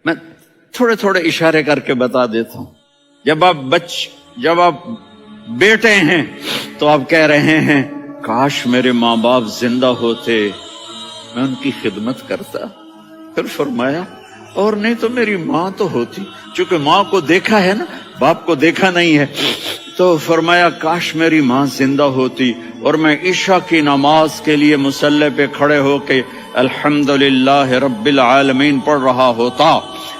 میں تھوڑے تھوڑے اشارے کر کے بتا دیتا ہوں. جب آپ بیٹے ہیں تو آپ کہہ رہے ہیں کاش میرے ماں باپ زندہ ہوتے، میں ان کی خدمت کرتا. پھر فرمایا اور نہیں تو میری ماں تو ہوتی. چونکہ ماں کو دیکھا ہے نا، باپ کو دیکھا نہیں ہے، تو فرمایا کاش میری ماں زندہ ہوتی اور میں عشاء کی نماز کے لیے مصلی پہ کھڑے ہو کے الحمدللہ رب العالمین پڑھ رہا ہوتا،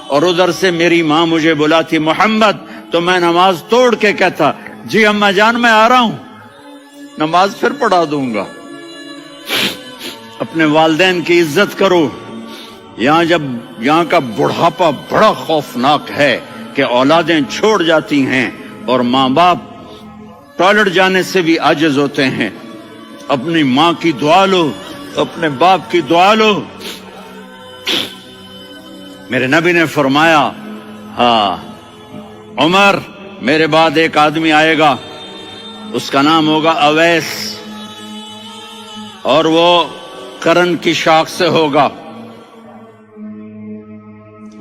اور ادھر سے میری ماں مجھے بلاتی محمد، تو میں نماز توڑ کے کہتا جی اماں جان میں آ رہا ہوں، نماز پھر پڑھا دوں گا. اپنے والدین کی عزت کرو. یہاں کا بڑھاپا بڑا خوفناک ہے کہ اولادیں چھوڑ جاتی ہیں اور ماں باپ ٹوائلٹ جانے سے بھی عاجز ہوتے ہیں. اپنی ماں کی دعا لو، اپنے باپ کی دعا لو. میرے نبی نے فرمایا ہاں عمر میرے بعد ایک آدمی آئے گا، اس کا نام ہوگا اویس، اور وہ کرن کی شاخ سے ہوگا.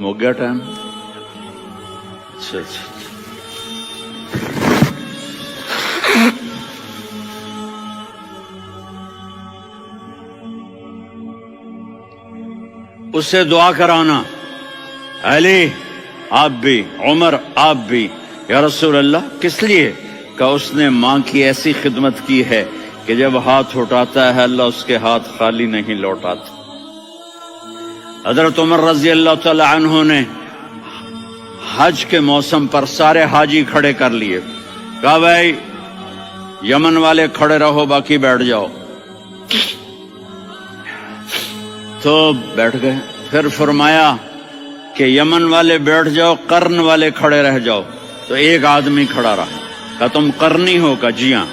ہو گیا ٹائم؟ اچھا. اس سے دعا کرانا، علی آپ بھی، عمر آپ بھی. یا رسول اللہ کس لیے؟ کہ اس نے ماں کی ایسی خدمت کی ہے کہ جب ہاتھ اٹھاتا ہے اللہ اس کے ہاتھ خالی نہیں لوٹاتا. حضرت عمر رضی اللہ تعالی عنہ نے حج کے موسم پر سارے حاجی کھڑے کر لیے، کہا بھائی یمن والے کھڑے رہو باقی بیٹھ جاؤ. تو بیٹھ گئے. پھر فرمایا کہ یمن والے بیٹھ جاؤ، قرن والے کھڑے رہ جاؤ. تو ایک آدمی کھڑا رہا. کہا تم قرنی ہو؟ کہا جی ہاں.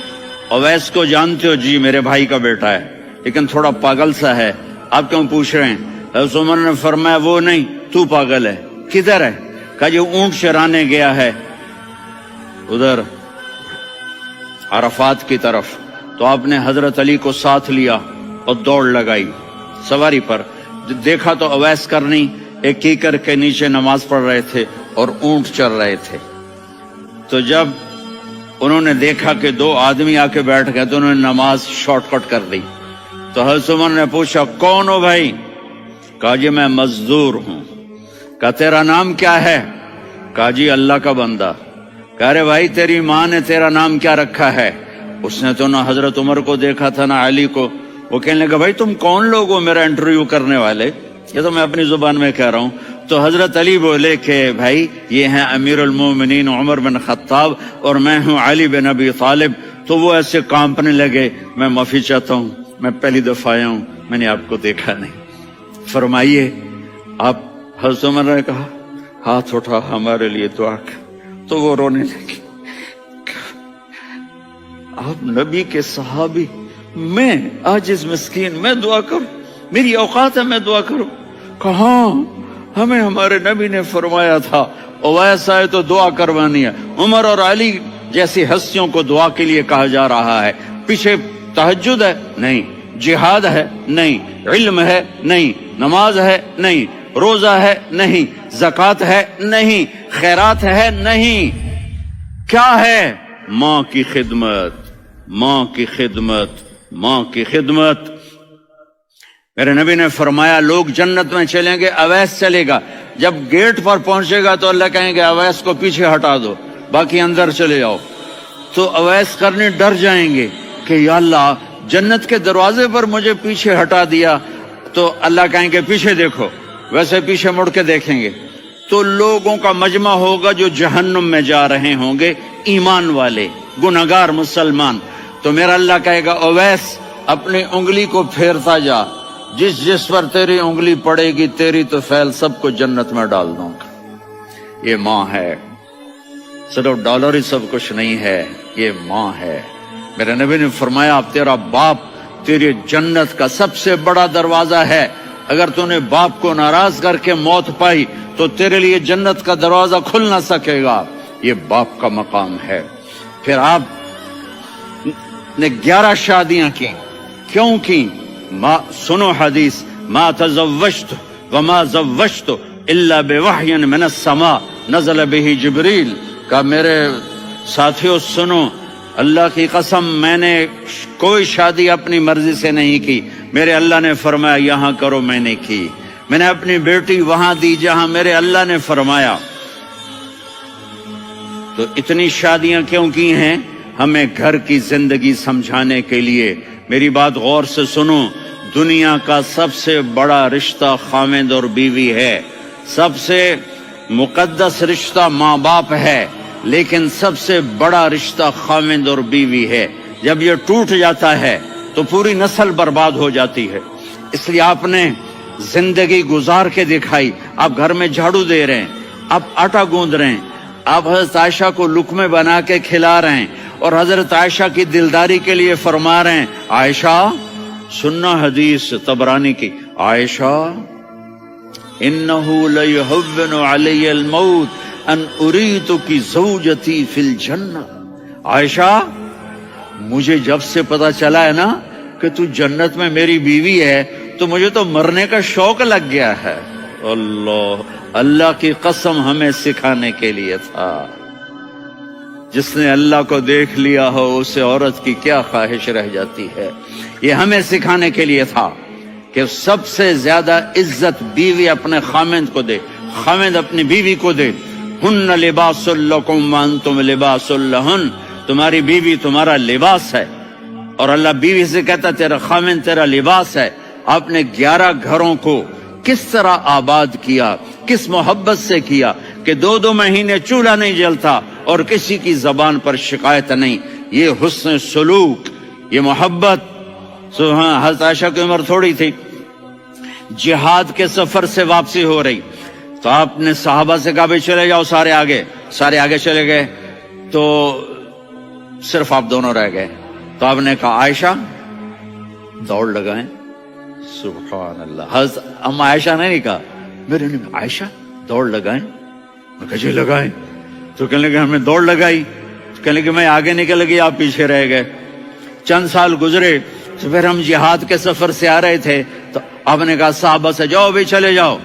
اویس کو جانتے ہو؟ جی میرے بھائی کا بیٹا ہے لیکن تھوڑا پاگل سا ہے، آپ کیوں پوچھ رہے ہیں؟ حضرت عمر نے فرمایا وہ نہیں، تو پاگل ہے. کدھر ہے؟ کہا جو اونٹ چرانے گیا ہے ادھر عرفات کی طرف. تو آپ نے حضرت علی کو ساتھ لیا اور دوڑ لگائی سواری پر. دیکھا تو اویس کرنی ایک کیکر کے نیچے نماز پڑھ رہے تھے اور اونٹ چر رہے تھے. تو جب انہوں نے دیکھا کہ دو آدمی آ کے بیٹھ گئے تو انہوں نے نماز شارٹ کٹ کر دی. تو حضرت عمر نے پوچھا کون ہو بھائی؟ کہا جی میں مزدور ہوں. کہا تیرا نام کیا ہے؟ کہا جی اللہ کا بندہ. کہا رے بھائی تیری ماں نے تیرا نام کیا رکھا ہے؟ اس نے تو نہ حضرت عمر کو دیکھا تھا نہ علی کو. وہ کہنے لگا بھائی تم کون لوگ ہو میرا انٹرویو کرنے والے؟ یہ تو میں اپنی زبان میں کہہ رہا ہوں. تو حضرت علی بولے کہ بھائی یہ ہیں امیر المومنین عمر بن خطاب اور میں ہوں علی بن ابی طالب. تو وہ ایسے کانپنے لگے. میں معافی چاہتا ہوں، میں پہلی دفعہ آیا ہوں، میں نے آپ کو دیکھا نہیں. فرمائیے آپ. حضرت عمر نے کہا ہاتھ اٹھا ہمارے لیے دعا کر. تو وہ رونے لگی. آپ نبی کے صحابی، میں عاجز مسکین میں دعا کروں؟ میری اوقات ہے میں دعا کروں؟ کہاں ہمیں ہمارے نبی نے فرمایا تھا اویس آئے تو دعا کروانی ہے. عمر اور علی جیسی ہستیوں کو دعا کے لیے کہا جا رہا ہے. پیچھے تہجد ہے؟ نہیں. جہاد ہے؟ نہیں. علم ہے؟ نہیں. نماز ہے؟ نہیں. روزہ ہے؟ نہیں. زکوٰۃ ہے؟ نہیں. خیرات ہے؟ نہیں. کیا ہے؟ ماں کی خدمت، ماں کی خدمت، ماں کی خدمت. میرے نبی نے فرمایا لوگ جنت میں چلیں گے، اویس چلے گا. جب گیٹ پر پہنچے گا تو اللہ کہیں گے اویس کو پیچھے ہٹا دو، باقی اندر چلے جاؤ. تو اویس کرنے ڈر جائیں گے کہ یا اللہ جنت کے دروازے پر مجھے پیچھے ہٹا دیا. تو اللہ کہیں گے پیچھے دیکھو، ویسے پیچھے مڑ کے دیکھیں گے تو لوگوں کا مجمع ہوگا جو جہنم میں جا رہے ہوں گے، ایمان والے، گنہگار مسلمان. تو میرا اللہ کہے گا اویس اپنی انگلی کو پھیرتا جا، جس پر تیری انگلی پڑے گی تیری تو فیل سب کو جنت میں ڈال دوں گا. یہ ماں ہے، صرف ڈالر ہی سب کچھ نہیں ہے، یہ ماں ہے. میرے نبی نے فرمایا اب تیرا باپ تیری جنت کا سب سے بڑا دروازہ ہے. اگر تو نے باپ کو ناراض کر کے موت پائی تو تیرے لیے جنت کا دروازہ کھل نہ سکے گا. یہ باپ کا مقام ہے. پھر آپ نے 11 شادیاں کی. کیوں کی؟ سنو حدیث، ما تزوجت وما زوجت الا بوحی من السماء نزل به جبریل. کہا میرے ساتھیوں سنو، اللہ کی قسم میں نے کوئی شادی اپنی مرضی سے نہیں کی. میرے اللہ نے فرمایا یہاں کرو، میں نے کی. میں نے اپنی بیٹی وہاں دی جہاں میرے اللہ نے فرمایا. تو اتنی شادیاں کیوں کی ہیں؟ ہمیں گھر کی زندگی سمجھانے کے لیے. میری بات غور سے سنو، دنیا کا سب سے بڑا رشتہ خاوند اور بیوی ہے. سب سے مقدس رشتہ ماں باپ ہے، لیکن سب سے بڑا رشتہ خاوند اور بیوی ہے. جب یہ ٹوٹ جاتا ہے تو پوری نسل برباد ہو جاتی ہے. اس لیے آپ نے زندگی گزار کے دکھائی. آپ گھر میں جھاڑو دے رہے ہیں، آپ آٹا گوندھ رہے ہیں، آپ حضرت عائشہ کو لقمے بنا کے کھلا رہے ہیں، اور حضرت عائشہ کی دلداری کے لیے فرما رہے ہیں عائشہ سننا حدیث طبرانی کی، عائشہ انہو لیہون علی الموت ان اریتکی زوجتی فی الجنہ. عائشہ مجھے جب سے پتا چلا ہے نا کہ تو جنت میں میری بیوی ہے تو مجھے تو مرنے کا شوق لگ گیا ہے. اللہ کی قسم ہمیں سکھانے کے لیے تھا. جس نے اللہ کو دیکھ لیا ہو اسے عورت کی کیا خواہش رہ جاتی ہے. یہ ہمیں سکھانے کے لیے تھا کہ سب سے زیادہ عزت بیوی اپنے خاوند کو دے، خاوند اپنی بیوی کو دے. ہن لباس لکم وانتم لباس لہن، تمہاری بیوی تمہارا لباس ہے. اور اللہ بیوی سے کہتا تیرا خاوند تیرا لباس ہے. آپ نے 11 گھروں کو کس طرح آباد کیا، کس محبت سے کیا کہ 2 مہینے چولہا نہیں جلتا اور کسی کی زبان پر شکایت نہیں. یہ حسن سلوک، یہ محبت. حضرت عائشہ کی عمر تھوڑی تھی، جہاد کے سفر سے واپسی ہو رہی تو آپ نے صحابہ سے کہا بھائی چلے جاؤ سارے آگے چلے گئے تو صرف آپ دونوں رہ گئے. تو آپ نے کہا عائشہ دوڑ لگائیں. سبحان اللہ. حضرت اما عائشہ نے نہیں کہا، میرے نے عائشہ دوڑ لگائیں. میں کہا جی لگائیں. تو کہنے لگے ہم نے دوڑ لگائی. کہنے لگے میں آگے نکل گئی، آپ پیچھے رہ گئے. چند سال گزرے تو پھر ہم جہاد کے سفر سے آ رہے تھے تو آپ نے کہا صحابہ سے جاؤ بھی چلے جاؤ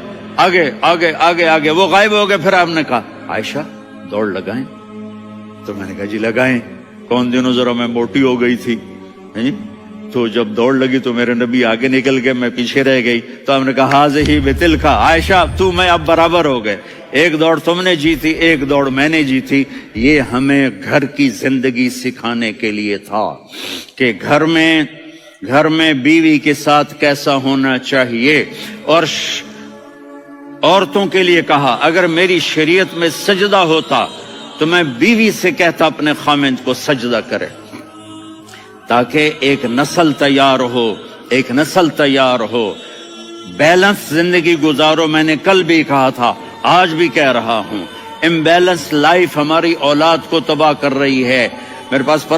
آگے آگے آگے آگے. وہ غائب ہو گئے. پھر آپ نے کہا عائشہ دوڑ لگائیں. تو میں نے کہا جی لگائیں. کون دنوں ذرا میں موٹی ہو گئی تھی، تو جب دوڑ لگی تو میرے نبی آگے نکل گئے، میں پیچھے رہ گئی. تو ہم نے کہا ہاذہ بتلک، عائشہ تو میں اب برابر ہو گئے. ایک دوڑ تم نے جیتی، ایک دوڑ میں نے جیتی. یہ ہمیں گھر کی زندگی سکھانے کے لیے تھا کہ گھر میں بیوی کے ساتھ کیسا ہونا چاہیے. اور عورتوں کے لیے کہا اگر میری شریعت میں سجدہ ہوتا تو میں بیوی سے کہتا اپنے خاوند کو سجدہ کرے، تاکہ ایک نسل تیار ہو. بیلنس زندگی گزارو. میں نے کل بھی کہا تھا، آج بھی کہہ رہا ہوں، امبیلنس لائف ہماری اولاد کو تباہ کر رہی ہے. میرے پاس